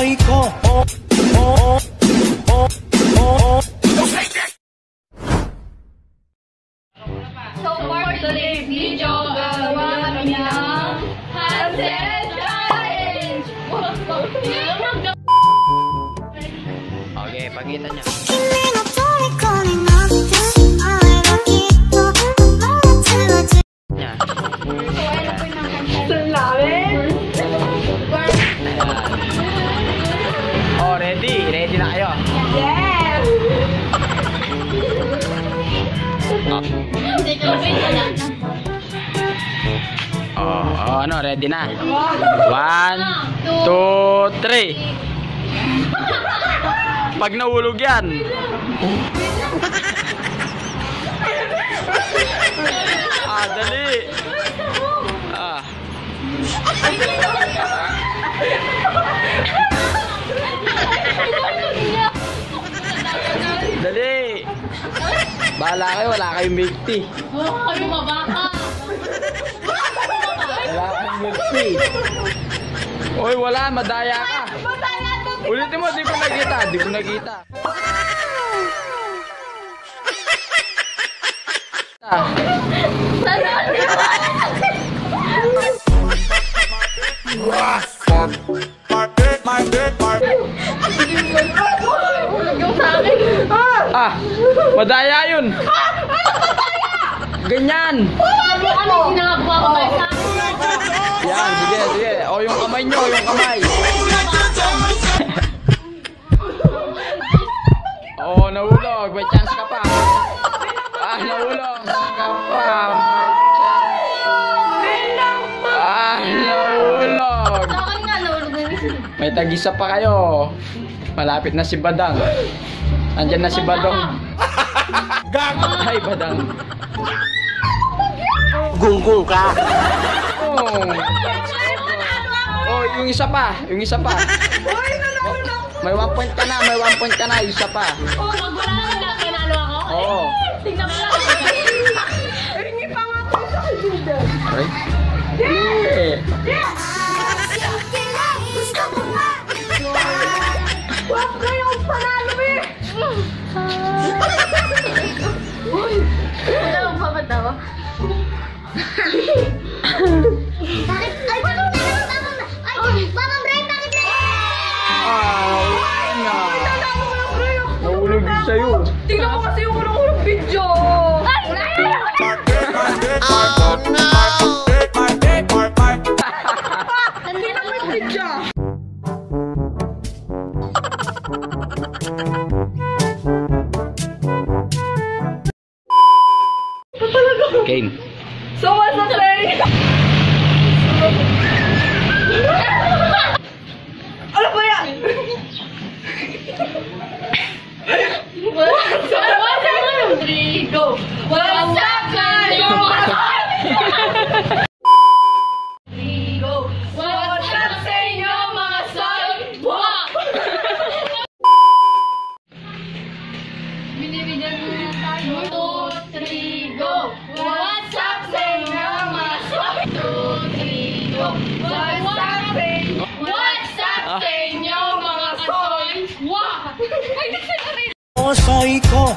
psycho. So for today's video, gagawa kami ng Hansel Challenge! Okay, pakita niya. Oh, ready? Ready na kayo? Yes! Oh, ano, ready na? 1, 2, 3. Pag nahulog yan. Dali. Dali. Bahala kayo, wala kayong milk tea. Kayo mabaka! Wala kayong milk tea. Uy, wala, madaya ka. Ulitin mo, di ko nakita. Di ko nakita. Madaya yun. Ganyan. Yan, sige, sige. O, yung kamay nyo, yung kamay. Oh, nahulog. May chance ka pa. Nahulog. Ka pa. Nahulog. May tag-isa pa kayo. Malapit na si Badang. Andyan na si Badong. Ay, Badang. Gunggong ka. Oh, yung isa pa. Yung isa pa. May 1 point ka na. May 1 point ka na. Isa pa. Oh, magwala na lang kinalo ako? Oo. Tingnan mo lang. Hindi pa nga ako sa kaibigan. Aray. Wag kayong panalo eh! Uy! Wala akong papatawa. Bakit? Ay, Mamang Bray, bakit na? Nanalo mo yung Bray. Nahulog din sa'yo. Tingnan mo kasi yung unang video. Ay! Tingnan mo yung video. Game. So what's the play? Ano ba yan? What's up? 3, go! What's up, guys? 3, go! What's up sa inyo, mga salbwak? Binibigyan mo na tayo. 2, 3, go! What's up sa inyo, mga salbwak? 2, 3, go! What's up sa inyo? What's up sa inyo, mga salbwak? Ay, nagsasabi! Psycho.